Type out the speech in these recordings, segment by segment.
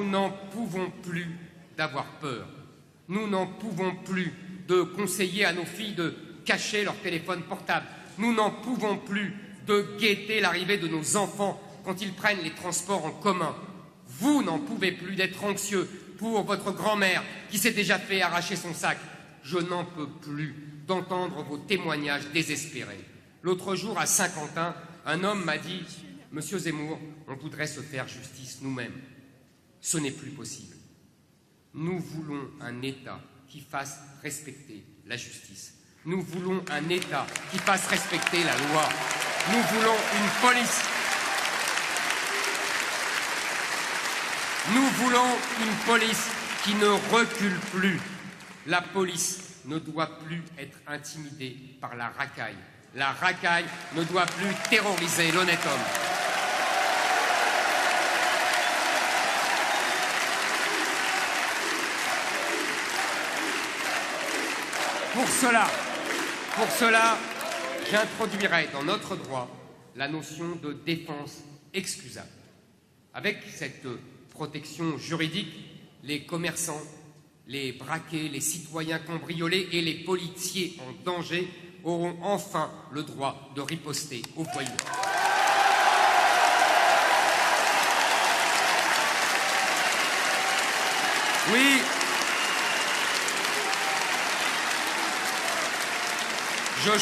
n'en pouvons plus d'avoir peur. Nous n'en pouvons plus de conseiller à nos filles de cacher leur téléphone portable. Nous n'en pouvons plus de guetter l'arrivée de nos enfants quand ils prennent les transports en commun. Vous n'en pouvez plus d'être anxieux pour votre grand-mère qui s'est déjà fait arracher son sac. Je n'en peux plus d'entendre vos témoignages désespérés. L'autre jour, à Saint-Quentin, un homme m'a dit « Monsieur Zemmour, on voudrait se faire justice nous-mêmes. » Ce n'est plus possible. Nous voulons un État qui fasse respecter la justice. Nous voulons un État qui fasse respecter la loi. Nous voulons une police. Nous voulons une police qui ne recule plus. La police ne doit plus être intimidée par la racaille. La racaille ne doit plus terroriser l'honnête homme. Pour cela, j'introduirai dans notre droit la notion de défense excusable. Avec cette protection juridique, les commerçants, les braqués, les citoyens cambriolés et les policiers en danger auront enfin le droit de riposter aux voyous. Oui, je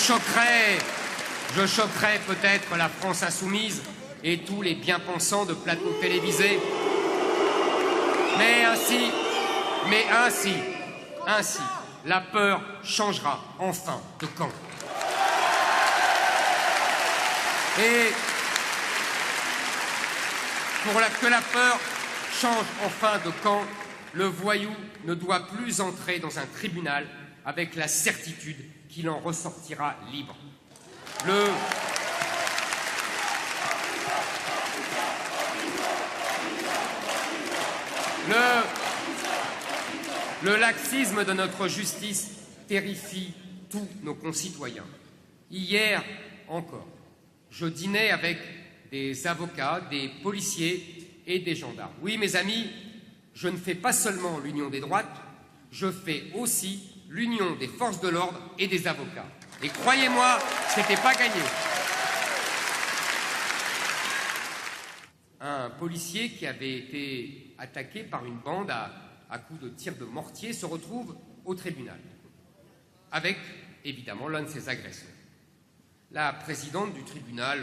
choquerai peut-être la France insoumise et tous les bien-pensants de plateaux télévisés. Mais ainsi, la peur changera enfin de camp. Et pour que la peur change enfin de camp, le voyou ne doit plus entrer dans un tribunal avec la certitude qu'il en ressortira libre. Le laxisme de notre justice terrifie tous nos concitoyens. Hier encore, je dînais avec des avocats, des policiers et des gendarmes. Oui, mes amis, je ne fais pas seulement l'union des droites, je fais aussi l'union des forces de l'ordre et des avocats. Et croyez-moi, ce n'était pas gagné. Un policier qui avait été attaqué par une bande à coups de tirs de mortier se retrouve au tribunal, avec évidemment l'un de ses agresseurs. La présidente du tribunal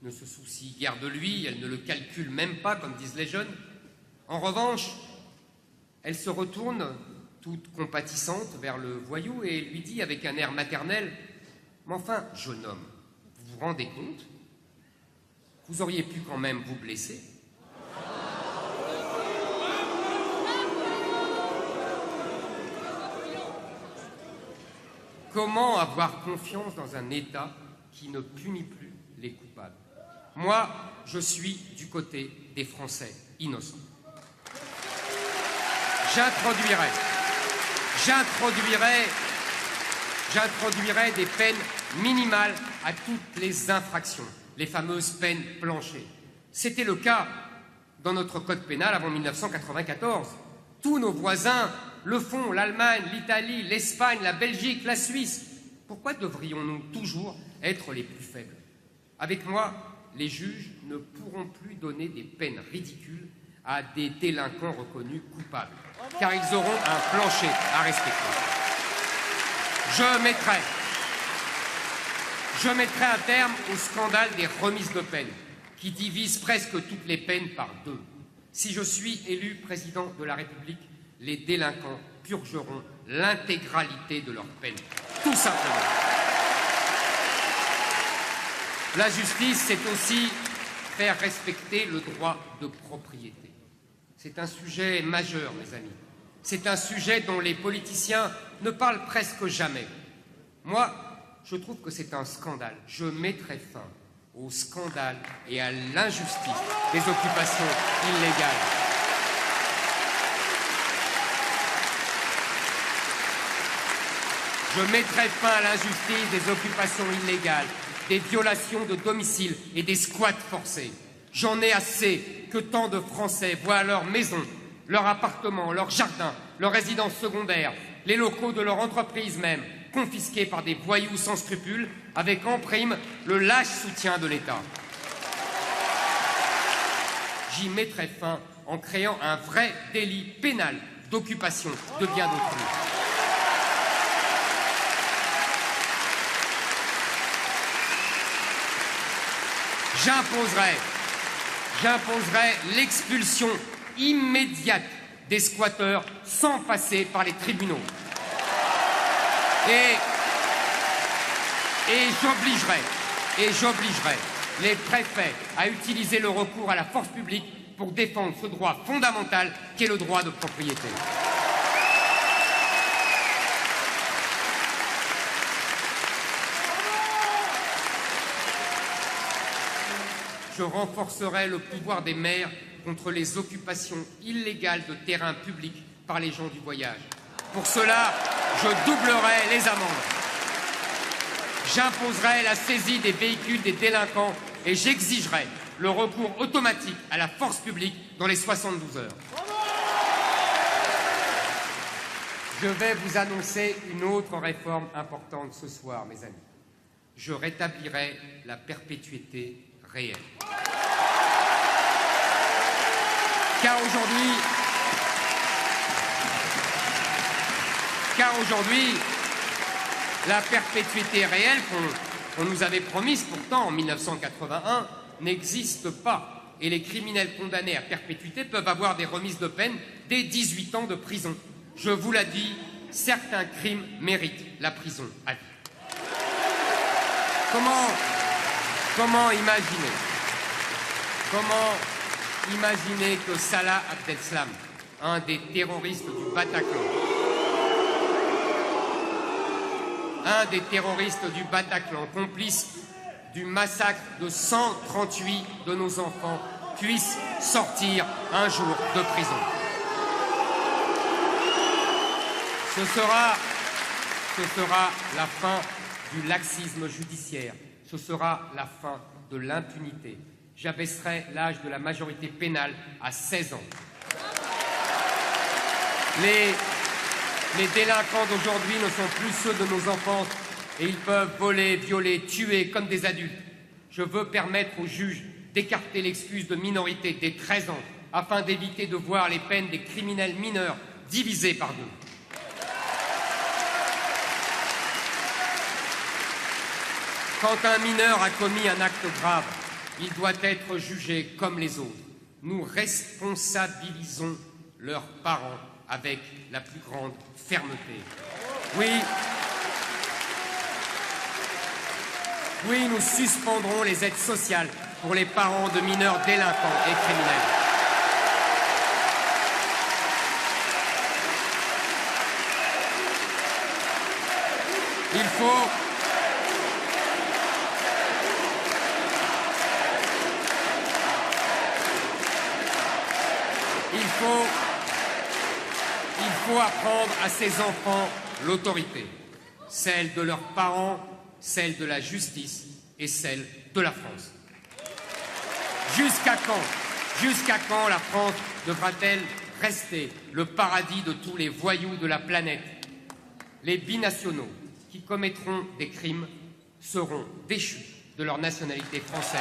ne se soucie guère de lui, elle ne le calcule même pas, comme disent les jeunes. En revanche, elle se retourne toute compatissante vers le voyou et lui dit avec un air maternel « Mais enfin, jeune homme, vous vous rendez compte? Vous auriez pu quand même vous blesser. » Comment avoir confiance dans un État qui ne punit plus les coupables? Moi, je suis du côté des Français innocents. J'introduirai des peines minimales à toutes les infractions, les fameuses peines planchers. C'était le cas dans notre code pénal avant 1994. Tous nos voisins le font, l'Allemagne, l'Italie, l'Espagne, la Belgique, la Suisse. Pourquoi devrions-nous toujours être les plus faibles? Avec moi, les juges ne pourront plus donner des peines ridicules à des délinquants reconnus coupables, car ils auront un plancher à respecter. Je mettrai un terme au scandale des remises de peine, qui divise presque toutes les peines par deux. Si je suis élu président de la République, les délinquants purgeront l'intégralité de leurs peines, tout simplement. La justice, c'est aussi faire respecter le droit de propriété. C'est un sujet majeur, mes amis. C'est un sujet dont les politiciens ne parlent presque jamais. Moi, je trouve que c'est un scandale. Je mettrai fin au scandale et à l'injustice des occupations illégales. Je mettrai fin à l'injustice des occupations illégales, des violations de domicile et des squats forcés. J'en ai assez que tant de Français voient leur maison leur appartement, leur jardin, leur résidence secondaire, les locaux de leur entreprise même, confisqués par des voyous sans scrupules, avec en prime le lâche soutien de l'État. J'y mettrai fin en créant un vrai délit pénal d'occupation de biens d'autrui. J'imposerai l'expulsion immédiate des squatteurs sans passer par les tribunaux. Et j'obligerai les préfets à utiliser le recours à la force publique pour défendre ce droit fondamental qu'est le droit de propriété. Je renforcerai le pouvoir des maires contre les occupations illégales de terrains publics par les gens du voyage. Pour cela, je doublerai les amendes. J'imposerai la saisie des véhicules des délinquants et j'exigerai le recours automatique à la force publique dans les 72 heures. Je vais vous annoncer une autre réforme importante ce soir, mes amis. Je rétablirai la perpétuité réelle. Car aujourd'hui, la perpétuité réelle qu'on nous avait promise pourtant en 1981 n'existe pas. Et les criminels condamnés à perpétuité peuvent avoir des remises de peine dès 18 ans de prison. Je vous l'ai dit, certains crimes méritent la prison à vie. Comment imaginer que Salah Abdeslam, un des terroristes du Bataclan, complice du massacre de 138 de nos enfants, puisse sortir un jour de prison. Ce sera la fin du laxisme judiciaire. Ce sera la fin de l'impunité. J'abaisserai l'âge de la majorité pénale à 16 ans. Les délinquants d'aujourd'hui ne sont plus ceux de nos enfances et ils peuvent voler, violer, tuer comme des adultes. Je veux permettre aux juges d'écarter l'excuse de minorité dès 13 ans afin d'éviter de voir les peines des criminels mineurs divisées par deux. Quand un mineur a commis un acte grave, il doit être jugé comme les autres. Nous responsabilisons leurs parents avec la plus grande fermeté. Oui, nous suspendrons les aides sociales pour les parents de mineurs délinquants et criminels. Il faut apprendre à ces enfants l'autorité, celle de leurs parents, celle de la justice et celle de la France. Jusqu'à quand la France devra-t-elle rester le paradis de tous les voyous de la planète? Les binationaux qui commettront des crimes seront déchus de leur nationalité française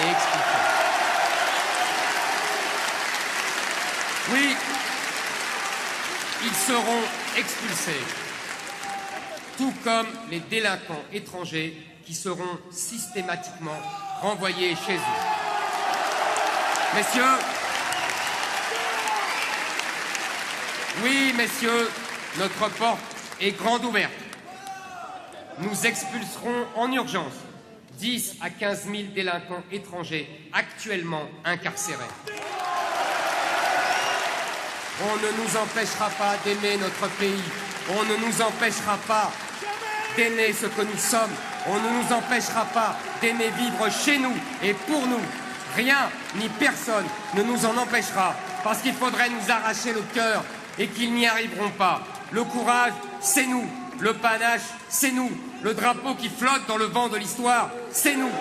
et expulsés. Oui, ils seront expulsés, tout comme les délinquants étrangers qui seront systématiquement renvoyés chez eux. Messieurs, notre porte est grande ouverte. Nous expulserons en urgence 10 à 15 000 délinquants étrangers actuellement incarcérés. On ne nous empêchera pas d'aimer notre pays. On ne nous empêchera pas d'aimer ce que nous sommes. On ne nous empêchera pas d'aimer vivre chez nous et pour nous. Rien ni personne ne nous en empêchera parce qu'il faudrait nous arracher le cœur et qu'ils n'y arriveront pas. Le courage, c'est nous. Le panache, c'est nous. Le drapeau qui flotte dans le vent de l'histoire, c'est nous.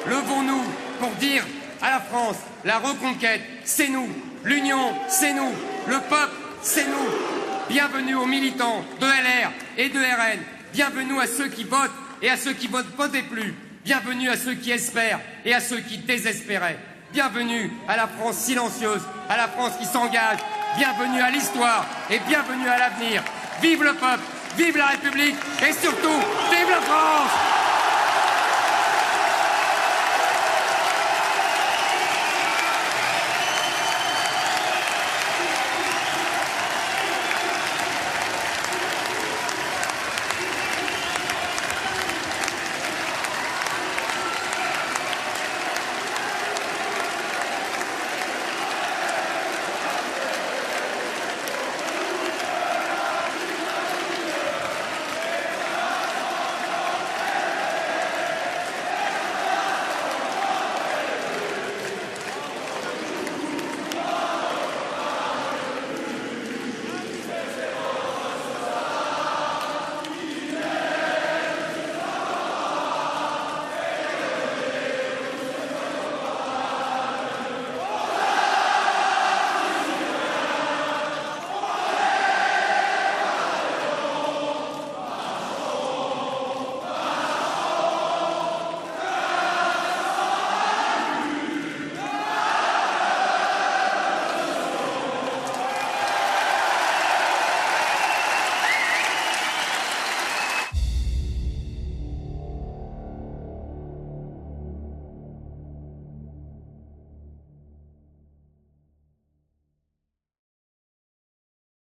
Levons-nous pour dire à la France, la reconquête, c'est nous. L'union, c'est nous. Le peuple, c'est nous. Bienvenue aux militants de LR et de RN. Bienvenue à ceux qui votent et à ceux qui votez plus. Bienvenue à ceux qui espèrent et à ceux qui désespéraient. Bienvenue à la France silencieuse, à la France qui s'engage. Bienvenue à l'histoire et bienvenue à l'avenir. Vive le peuple, vive la République et surtout, vive la France!